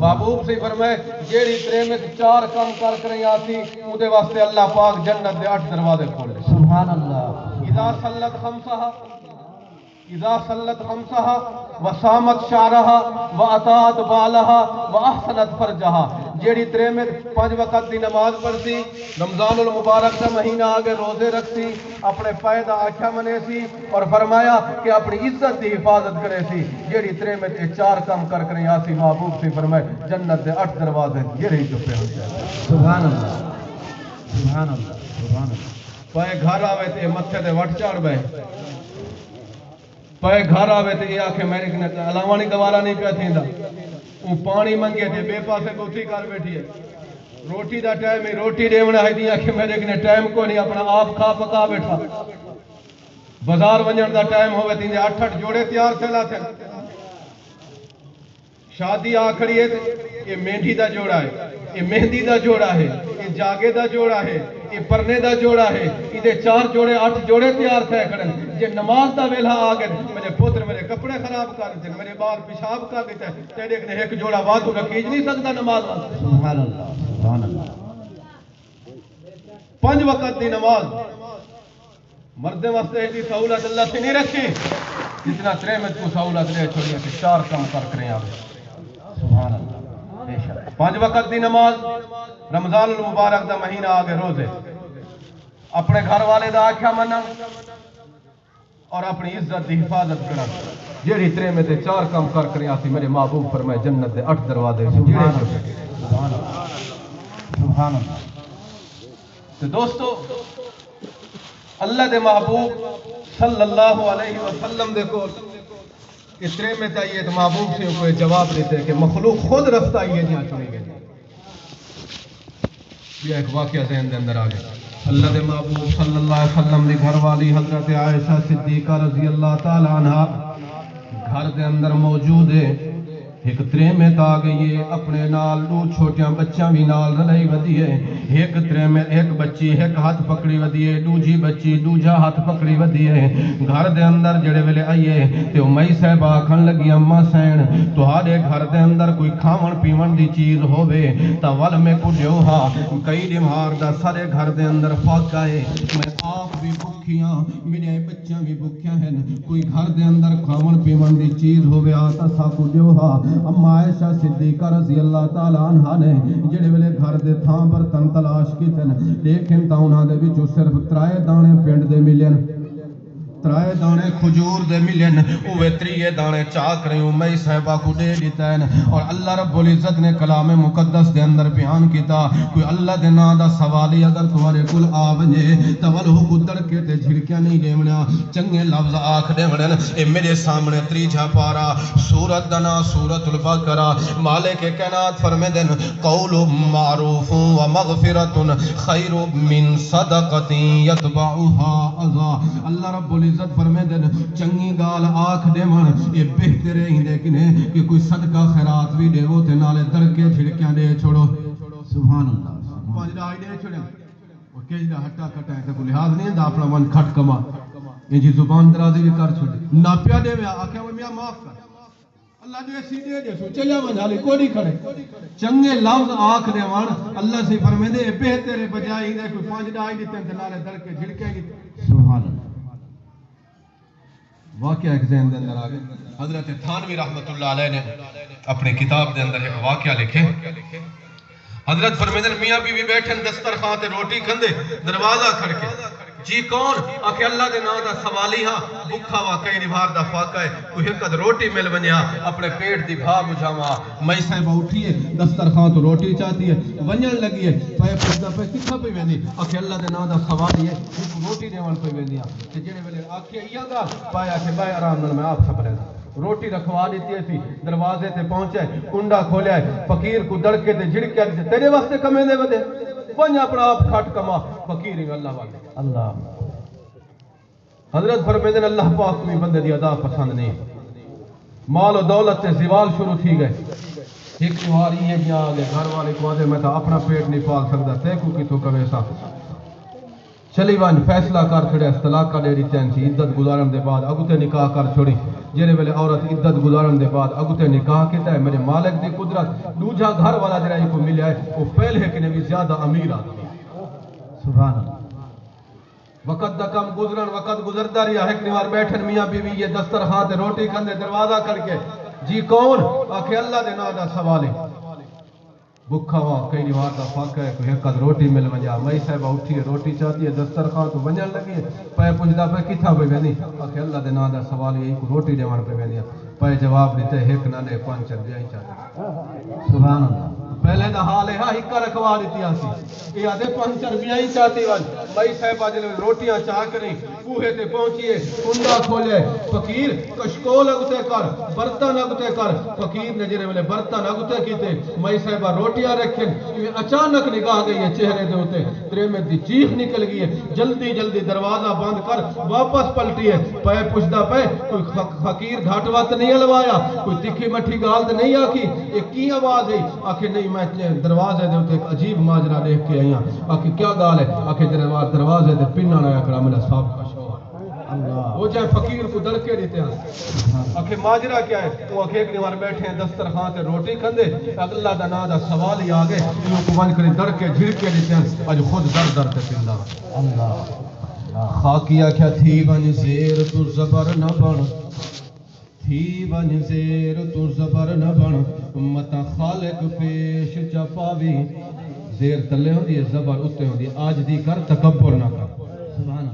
محبوب سے فرمائے جیڑی پریمت 4 کم کر کریں آتی اودے واسطے اللہ پاک جنت دے 8 دروازے کھول دے
سبحان اللہ
اذا صلت خمسها وصامت شعرها واطاعت بالها واحسنت فرجها جیڑی تریمت 5 وقت دی نماز پڑھتی رمضان المبارک کا مہینہ آگے روزے رکھتی اپنے فائدہ آکھیا منے سی اور فرمایا کہ اپنی عزت دی حفاظت کرے سی جیڑی تریمت 4 کم کر کریں آسی محبوب سے فرمائے جنت دے 8 دروازے یہ رہی جو پہ ہوتے ہیں
سبحان اللہ سبحان اللہ سبحان اللہ
پائے گھر آوے تے متھے دے وٹ چڑھ بے پائے گھر آوے تے یہ آکھے میرے کنے علاوانی گوارا نہیں پیا تھیندا وہ پانی منگے تے بے پاسے گوتھی کر بیٹھی ہے روٹی دا ٹائم ہے روٹی دیونا ہے دی آکھے میرے کنے ٹائم کو نہیں اپنا آپ کھا پکا بیٹھا بازار ونجن دا ٹائم ہوے تیندے 8 جوڑے تیار تھیلا تھے شادی آکھڑی ہے یہ مہندی دا جوڑا ہے یہ مہندی دا جوڑا ہے یہ جاگے دا جوڑا ہے یہ پرنے دا جوڑا ہے یہ 4 جوڑے 8 جوڑے تیار تھے کھڑن جے نماز دا ویلا آ گئے میرے پوتر میرے کپڑے خراب کر دیتے میرے بال پیشاب کر دیتے تیرے نے ایک جوڑا وادو رکھیج نہیں سکتا نماز واسطے
سبحان اللہ سبحان اللہ
5 وقت دی نماز مرد واسطے دی سہولت اللہ سے نہیں رکھی جتنا تریمت کو سہولت لے چھوڑی کہ 4 کم کر کریں آگے
سبحان اللہ بے شک
5 وقت دی نماز رمضان المبارک دا مہینہ آگے روزے اپنے گھر والے دا آکھیا منا اور اپنی عزت دی حفاظت کرنا جیڑی ترے میں تے 4 کم کر کریں آسی میرے محبوب فرمائے جنت دے 8 دروازے
سبحان اللہ سبحان اللہ
تو دوستو اللہ دے محبوب صلی اللہ علیہ وسلم دے کو اس ترے میں تائیے تو محبوب سے کوئی جواب دیتے ہیں کہ مخلوق خود رفتہ یہ جہاں چنے گئے یہ ایک واقعہ ذہن دے اندر آگئے اللہ دے محبوب صلی اللہ علیہ وسلم دی گھر والی حضرت عائشہ صدیقہ رضی اللہ تعالی عنہ گھر دے اندر موجود ہے ایک تریمت آ گئی ہے اپنے نال دو چھوٹیاں بچیاں بھی نال رلائی ودی ہے ایک تریمت ایک بچی ایک ہاتھ پکڑی ودی ہے دوجی بچی دوجا ہاتھ پکڑی ودی ہے گھر دے اندر جڑے ویلے آئیے تے امی صاحب آکھن لگی اما سین تہاڈے گھر دے اندر کوئی کھاون پیون دی چیز ہووے تا ول میں کو دیو ہا کئی بیمار دا سارے گھر دے اندر فاقہ ہے میں آپ بھی بھکھیاں میرے بچیاں بھی بھکھیاں ہیں کوئی گھر دے اندر کھاون پیون دی چیز ہووے آتا سا کو دیو ہا اما عائشہ صدیقہ رضی اللہ تعالیٰ عنہ نے جڑے ویلے گھر دے تھاں برتن تلاش کیتے لیکن تا انہاں دے وچوں صرف 3 دانے پنڈ دے ملن 3 دانے کھجور دے ملن اوے 3 دانے چاک رہی ہوں میں صحابہ کو دے دیتا ہے اور اللہ رب العزت نے کلام مقدس دے اندر بیان کیتا کوئی اللہ دے نا دا سوالی اگر تمہارے کل آ بنجے تولو کو تڑکے تے جھڑکیاں نہیں دیونا چنگے لفظ آکھ دیونا اے میرے سامنے 3 پارا سورت دنا سورت البقرہ مالک کائنات فرمیدن قول معروف و مغفرت خیر من صدقت یتبعها اذا اللہ رب العزت فرمیدن چنگی گال آکھ دیون یہ بہتر ہے کہ کوئی صدقہ خیرات بھی دے وہ تے نالے دڑکے جھڑکیاں دے چھوڑو سبحان اللہ 5 ڈائی دے چھوڑیں اور کیج دا ہٹا کٹا ہے کوئی لحاظ نہیں دا اپنا من کھٹ کما یہ جی زبان درازی بھی کر چھوڑے نا پیا دے ویا آکھیں وہ میاں معاف کر اللہ دے سیدھے دے سو چلیا منجھالے کوڑی کھڑے چنگے لفظ آکھ دے وان اللہ سے فرمیدے بہتر بجائی دے کوئی 5 ڈائی دیتے ہیں نالے دڑکے جھڑکے گی سبحان اللہ واقعہ ایک ذہن دے اندر آگئے حضرت تھانوی رحمت اللہ علیہ نے اپنی کتاب دے اندر ایک واقعہ لکھے حضرت فرمیدن میاں بی بی بیٹھن دسترخوان تے روٹی کھندے دروازہ کھڑکے جی کون آکھے اللہ دے نا دا سوالی ہاں بکھا واقعی نبھار دا فاقہ ہے کوئی حقد روٹی مل بنیا اپنے پیٹ دی بھا بجھاوا میں صاحبہ اٹھی ہے دسترخوان تو روٹی چاہتی ہے ونجن لگی ہے پائے پچھتا پہ کتھا پہ ویندی آکھے اللہ دے نا دا سوالی ہے روٹی دیوان پہ ویندیا کہ جنہیں ویلے آکھے ایا گا پایا کہ بھائی آرام میں آپ خبریں روٹی رکھوا دیتی تھی دروازے تے پہنچے کنڈا کھولیا ہے فقیر کو دڑکے تے جھڑکے تیرے واسطے کمیں دے ودے ونج اپنا آپ کھٹ کما فقیر ہی اللہ والے اللہ حضرت فرمیدن اللہ پاک میں بندے دی ادا پسند نہیں مال و دولت سے زوال شروع تھی گئے ایک نواری ہے جہاں آگے گھر والے کو آدھے میں تا اپنا پیٹ نہیں پال سکتا تے کو کی تو کوے سا چلی وان فیصلہ کر چھڑے طلاق کا دے دی تین سی عدت گزارن دے بعد اگو تے نکاح کر چھوڑی جنہیں ویلے عورت عدت گزارن دے بعد اگو تے نکاح کیتا ہے میرے مالک دی قدرت دوجا گھر والا جڑا کو ملیا ہے وہ پہلے کہ نے بھی زیادہ امیر آدمی سبحان اللہ وقت دا کم گزرن وقت گزرتا رہا ایک نوار بیٹھن میاں بیوی یہ دسترخوان تے روٹی کھندے دروازہ کر کے جی کون آکھے اللہ دے نا دا سوال ہے بکھا ہوا کئی نوار دا فاقہ ہے کوئی حقد روٹی مل ونجا مئی صاحبہ اٹھی ہے روٹی چاہتی ہے دسترخوان تو ونجن لگی ہے پائے پوچھتا پہ کتھا پہ ویندی آکھے اللہ دے نا دا سوال ہے ایک روٹی دیوان پہ ویندیا پائے جواب دیتے ایک نہ لے 5 دیا ہی چاہتے سبحان اللہ پہلے دا حال ہے ہاں ہکا رکھوا دیتی آسی یہ آدھے 5 روپیہ ہی چاہتی ون مئی صاحبہ جلے روٹیاں چاہ کریں کوہے تے پہنچیے کنڈا کھولے فقیر کشکول اگتے کر برتن اگتے کر فقیر نے جنہیں ملے برتن اگتے کیتے مئی صاحبہ روٹیاں رکھیں اچانک نگاہ گئی ہے چہرے دے ہوتے ترے میں دی چیخ نکل گئی ہے جلدی جلدی دروازہ بند کر واپس پلٹی ہے پائے پوچھتا پہ کوئی فقیر گھاٹ وقت نہیں الوایا کوئی تکھی مٹھی گال تے نہیں آکی ایک کی آواز ہے آکھے نہیں میں دروازے دے ہوتے ایک عجیب ماجرہ دیکھ کے آئیاں آکھے کیا گال ہے آکھے دروازے دے پننا نایا کرا ملا صاحب کا شوہر وہ جائے فقیر کو دڑکے دیتے ہیں آکھے ماجرہ کیا ہے وہ آکھے ایک نوار بیٹھے ہیں دسترخوان تے روٹی کھندے اللہ دا نا دا سوال ہی آگے انہوں کو ون کرے دڑکے جھڑکے دیتے ہیں آج خود در در تے پندا اللہ خاکیہ کیا تھی ون زیر تو زبر نہ بن تھی ون زیر تو زبر نہ بن متا خالق پیش چپاوی زیر تلے ہوں دی زبر اتے ہوں دی آج دی کر تکبر نہ کر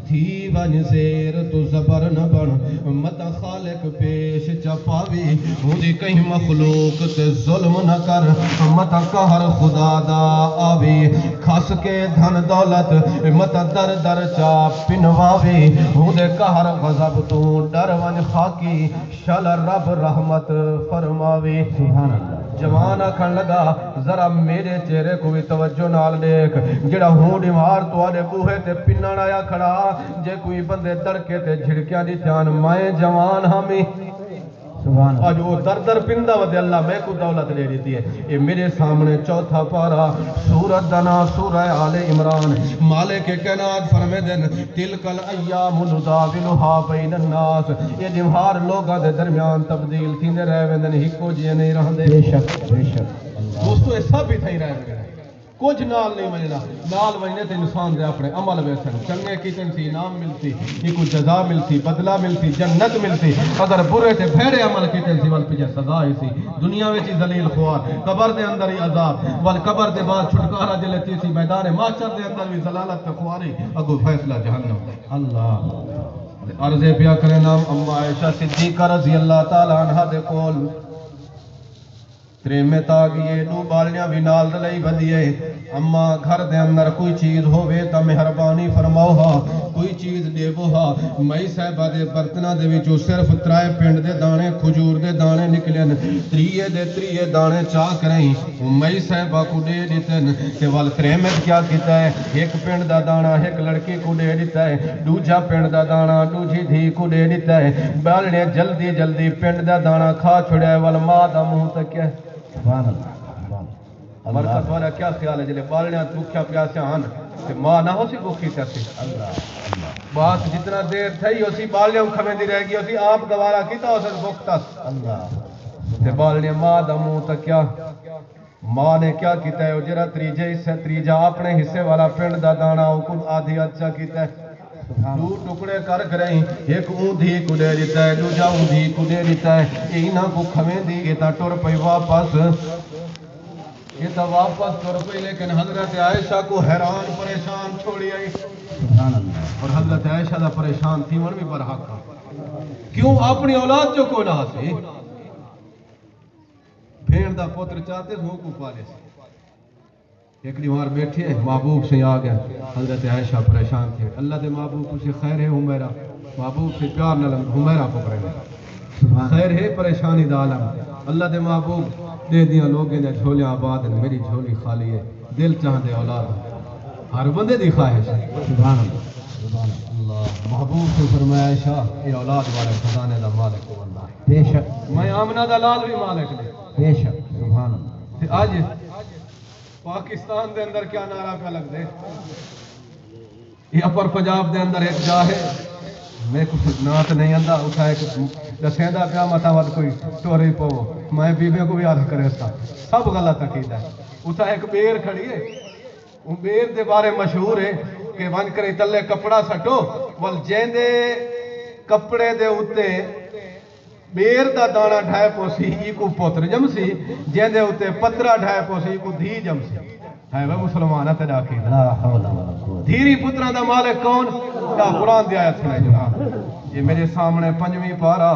تھی ون زیر تو زبر نہ بن متا خالق پیش چپاوی ہوں دی کہیں مخلوق تے ظلم نہ کر متا قہر خدا دا آوی کھس کے دھن دولت متا در در چاپ پنواوی ہوں دے قہر غضب تو ڈر ون خاکی شل رب رحمت فرماوی سبحان اللہ جوان آکھن لگا ذرا میرے چہرے کو بھی توجہ نال دیکھ جڑا ہوں ڈیمار تو آدھے بوہے تے پنن آیا کھڑا جے کوئی بندے دڑکے تے جھڑکیاں دی تیان میں جوان ہمیں
سبحان اللہ
آج وہ در در پندہ ودے اللہ میں کو دولت دے دیتی ہے. یہ میرے سامنے چوتھا پارا سورت دنا سورہ آل عمران. مالک کائنات فرمے دن تلک الایام نداولھا بین الناس. یہ دن ہر لوگاں دے درمیان تبدیل تھیندے رہ ویندن ہکو جے نہیں رہندے.
بے شک بے شک
دوستو یہ سب ہی تھئی رہ ویندے کچھ نال نہیں ملنا. نال وجنے تے انسان دے اپنے عمل ویسن چنگے کیتن سی انعام ملتی ایک جزا ملتی بدلہ ملتی جنت ملتی. اگر برے تے بھڑے عمل کیتن سی ول پیچھے سزا ہی سی. دنیا وچ ذلیل خوار قبر دے اندر ہی عذاب ول قبر دے بعد چھٹکارا جلے سی میدان محشر دے اندر بھی ذلالت تے خواری اگو فیصلہ جہنم. اللہ عرض پیا کرے نام اما عائشہ صدیقہ رضی اللہ تعالی عنہا دے کول تریمے تاگیے نو بالیاں بھی نال دلائی بدیے. اما گھر دے اندر کوئی چیز ہووے تا مہربانی فرماؤ ہا کوئی چیز دیو ہا. مئی صاحبہ دے برتنہ دے وچوں صرف 3 پنڈ دے دانے کھجور دے دانے نکلن. 3 دانے چاہ کریں مئی صاحبہ کو دے دیتن کہ وال تریمت کیا کیتا ہے. ایک پنڈ دا دانا ایک لڑکی کو دے دیتا ہے. دوجا پنڈ دا دانا دوجی دھی کو دے دیتا ہے. بالنے جلدی جلدی پنڈ دا دانا کھا چھڑے وال ماں دا منہ تک ہے.
سبحان اللہ
مرکز والا کیا خیال ہے جلے بالنے بھوکیا پیاسے ہن تے ماں نہ ہو سی بھوکی تے بات جتنا دیر تھئی اسی بالنے کھویندی رہ گئی اسی آپ گوارا کیتا اس بھوکتا
اللہ
تے بالنے ماں دا منہ تک کیا. ماں نے کیا کیتا ہے جڑا تریجے حصے تریجا اپنے حصے والا پنڈ دا دانا او کو آدھی اچھا کیتا ہے. 2 ٹکڑے کر کریں ایک اونھی کو دے دیتا ہے دوجا اونھی کو دے دیتا ہے. انہاں کو کھویندی یہ تا ٹر پئی واپس یہ تا واپس ٹر پئی. لیکن حضرت عائشہ کو حیران پریشان چھوڑی آئی.
سبحان اللہ
اور حضرت عائشہ دا پریشان تھی ون بھی برحق کیوں اپنی اولاد جو کو نہ سی بھیڑ دا پتر چاہتے ہو کو پالے سی. ایک دیوار بیٹھی ہے محبوب سے آ گیا. حضرت عائشہ پریشان تھے. اللہ دے محبوب سے خیر ہے حمیرہ محبوب سے پیار نہ لگ حمیرہ پکڑے گا خیر ہے پریشانی دا عالم. اللہ دے محبوب دے دیا لوگیں دے جھولیاں آباد ہیں میری جھولی خالی ہے. دل چاہ دے اولاد ہر بندے دی خواہش ہے.
سبحان اللہ
اللہ محبوب سے فرمایا عائشہ یہ اولاد والے خزانے دا مالک ہو اللہ.
بے شک
میں آمنہ دا لال بھی مالک نے.
بے شک سبحان اللہ.
آج پاکستان دے اندر کیا نعرہ پہ لگ دے. یہ اپر پنجاب دے اندر ایک جا ہے میں کچھ نات نہیں آندا اٹھا ایک دسیندہ پیا متا ود کوئی ٹوری پو میں بیوی کو بھی عرض کرے تھا سب غلط عقیدہ ہے. اٹھا ایک بیر کھڑی ہے وہ بیر دے بارے مشہور ہے کہ ون کرے تلے کپڑا سٹو ول جیندے کپڑے دے اوتے بیر دا دانا ڈھائے پوسی ای کو پوتر جم سی جیندے ہوتے پترہ ڈھائے پوسی ای کو دھی جم سی. ہے وہ مسلمانہ تے ڈاکی
لا حول ولا قوت.
دھیری پترہ دا مالک کون کا قرآن دی آیت سنائے جناب. یہ میرے سامنے 5ویں پارا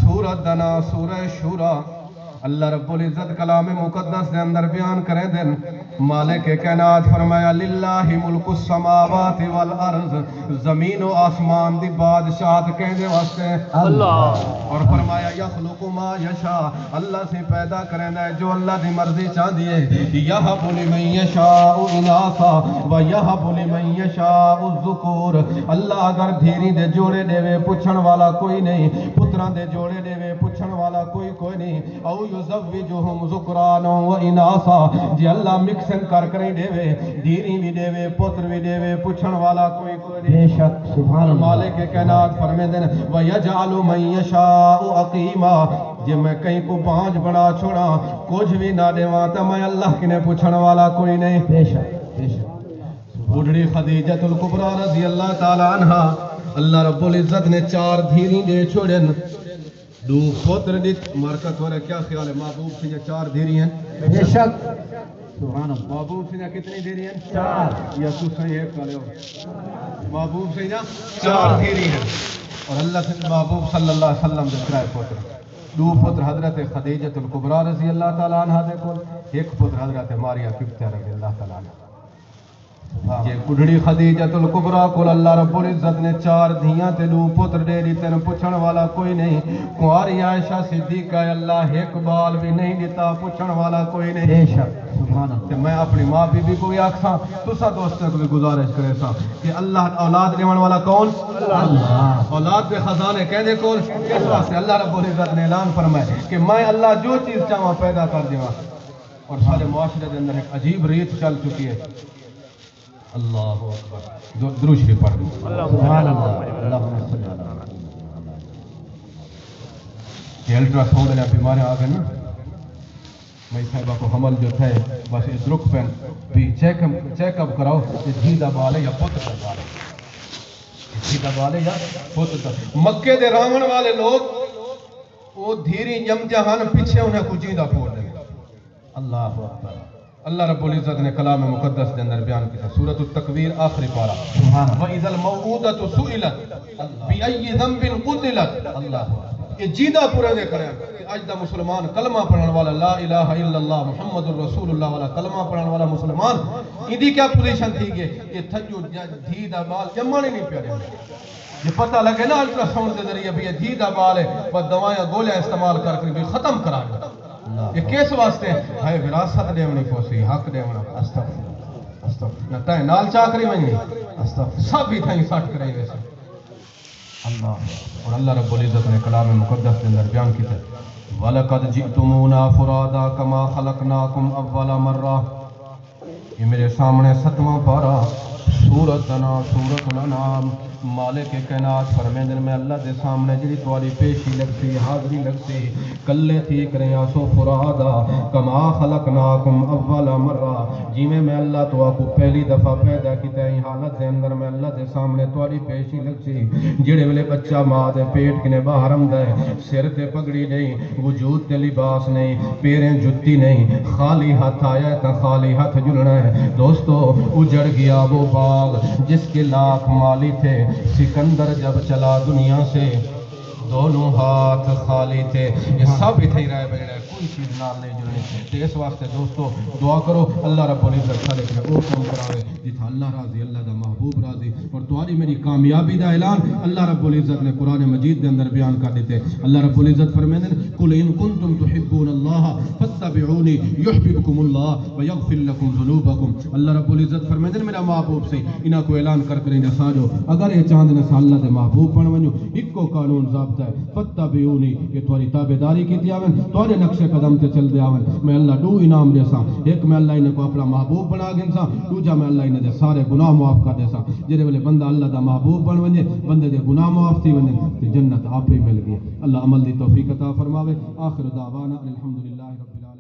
سورت دنا سورہ شورا. اللہ رب العزت کلام مقدس دے اندر بیان کریں دن مالک کائنات فرمایا للہ ملک السماوات والارض. زمین و آسمان دی بادشاہت کہنے واسطے اللہ. اور فرمایا یخلق ما یشاء اللہ سے پیدا کرنا ہے جو اللہ دی مرضی چاہتی ہے. یہب لمن یشاء اناثا و یہب لمن یشاء الذکور. اللہ اگر دھیری دے جوڑے دے وے پوچھن والا کوئی نہیں پتراں دے جوڑے دے وے پوچھن والا کوئی نہیں. او یزوجہم ذکرانا و اناثا جی اللہ مکسنگ کر کریں دے وے دھیری بھی دے وے پتر بھی دے وے پوچھن والا کوئی نہیں.
بے شک سبحان اللہ.
مالک کائنات فرمے دن وَيَجْعَلُ مَن يَشَاءُ عَقِيمًا. جی میں کہیں کو بانج بنا چھوڑا کچھ بھی نہ دیواں تا میں اللہ کی نے پوچھن والا کوئی نہیں.
بے شک بے شک.
بڑھڑی خدیجۃ الکبریٰ رضی اللہ تعالی عنہا اللہ رب العزت نے 4 دھیری دے چھوڑن 2 پتر دیت. مرکت ہو رہا کیا خیال ہے محبوب سے یہ 4 دھیری ہیں.
بے شک سبحان اللہ.
محبوب سے کتنی دھیری ہیں
4.
یا تو صحیح ہے کالے ہو محبوب سے 4 دھیری ہیں. اور اللہ سے محبوب صلی اللہ علیہ وسلم دے 3 پتر 2 پتر حضرت خدیجۃ الکبریٰ رضی اللہ تعالی عنہ دے کول. ایک پتر حضرت ماریا قبطیہ رضی اللہ تعالی عنہ. یہ بڑھڑی خدیجۃ الکبریٰ کو اللہ رب العزت نے 4 دھیاں تے 2 پتر دے دیتے ہیں، پوچھن والا کوئی نہیں۔ کنواری عائشہ صدیقہ اللہ ایک بال بھی نہیں دیتا، پوچھن والا کوئی نہیں۔
بے شک سبحان اللہ۔
میں اپنی ماں بی بی کو بھی آکھاں، تسا دوستوں کو بھی گزارش کرے سا کہ اللہ اولاد دیون والا کون؟ اللہ۔ اولاد کے خزانے کہنے کون؟ اس واسطے اللہ رب العزت نے اعلان فرمائے کہ میں اللہ جو چیز چاہواں پیدا کر دیواں۔ اور سارے معاشرے کے اندر ایک عجیب ریت چل چکی ہے۔ اللہ اکبر، درود شریف پڑھ دو۔
سبحان اللہ۔ اللہم صل علی
یہ الٹرا ساؤنڈ نے بیماریں آ گئے نا، میں صاحبہ کو حمل جو تھے بس اس رخ پہ بھی چیک اپ کراؤ کہ دھی دا بال ہے یا پتر دا بال ہے، دھی دا بال ہے یا پتر دا۔ مکے دے راون والے لوگ وہ دھیری جم جہان پیچھے انہیں کچھ دا پھوڑ دیں۔ اللہ اکبر۔ اللہ رب العزت نے کلام مقدس کے اندر بیان کیا، سورۃ التکویر آخری پارہ، وَإِذَا الْمَوْءُودَةُ سُئِلَتْ بِأَيِّ ذَنبٍ قُتِلَتْ۔ اللہ یہ جیدہ پورے دے کریں کہ آج دا مسلمان کلمہ پڑھنے والا لا الہ الا اللہ محمد الرسول اللہ والا کلمہ پڑھنے والا مسلمان، ایدی کیا پوزیشن تھی گے کہ تھجو دھی دا بال جمانی نہیں پیارے ہیں۔ یہ پتہ لگے نا الٹرا ساؤنڈ کے ذریعے بھی یہ دھی دا بال ہے، بس دوائیں گولیاں استعمال کر کے بھی ختم کرا دیں۔ یہ کس واسطے ہے؟ وراثت دیونی پوسی، حق دیونا۔ استغفر استغفر نہ تائیں نال چاکری منی، استغفر سب ہی تھیں سٹ کریں ویسے۔ اللہ اور اللہ رب العزت نے کلام مقدس کے اندر بیان کیا ہے، وَلَقَدْ جِئْتُمُونَا فُرَادَا كَمَا خَلَقْنَاكُمْ أَوَّلَ مَرَّةٍ۔ یہ میرے سامنے 7واں پارہ سورۃ الانعام، مالک کائنات فرمیندن میں اللہ دے سامنے جڑی تواڈی پیشی لگسی، حاضری لگسی، کلے تھی کریں آسو فرادا کما خلقناکم اول مرہ، جی میں اللہ تو آپ کو پہلی دفعہ پیدا کیتا ہے حالت دے اندر میں اللہ دے سامنے تواڈی پیشی لگسی، جڑے ویلے بچہ ماں دے پیٹ کنے باہر آندا ہے، سر تے پگڑی نہیں، وجود تے لباس نہیں، پیریں جتی نہیں، خالی ہاتھ آیا ہے تا خالی ہاتھ جلنا ہے۔ دوستو اجڑ گیا وہ باغ جس کے لاکھ مالی تھے، سکندر جب چلا دنیا سے دونوں ہاتھ خالی تھے، یہ سب ہی تھی رہے بگڑے، کوئی چیز نال نہیں جڑنی۔ تو اس واسطے دوستو دعا کرو اللہ رب العزت سارے کے وہ کام کراوے جتھا اللہ راضی، اللہ دا محبوب راضی، اور تمہاری میری کامیابی دا اعلان اللہ رب العزت نے قرآن مجید دے اندر بیان کر دیتے۔ اللہ رب العزت فرمیندے قل ان کنتم تحبون اللہ فاتبعونی یحببکم اللہ ویغفر لکم ذنوبکم۔ اللہ رب العزت فرمیندے میرا محبوب سے انہاں کو اعلان کر کریں ساجو اگر یہ چاند نے اللہ دے محبوب بن ونجو، ایک کو قانون ضابطہ ہے فاتبعونی کہ تمہاری تابعداری کیتی آون، تمہارے نقش قدم تے چل دے آون، میں اللہ دو انعام دے سا، ایک میں اللہ انہیں کو اپنا محبوب بنا گنسا، دوجا میں اللہ انہیں دے سارے گناہ معاف کر دے سا۔ جڑے والے بندہ اللہ دا محبوب بن ونجے، بندے دے گناہ معاف تھی ونجے تے جنت آپ ہی مل گئی۔ اللہ عمل دی توفیق عطا فرماوے۔ آخر دعوانا الحمدللہ رب العالمین۔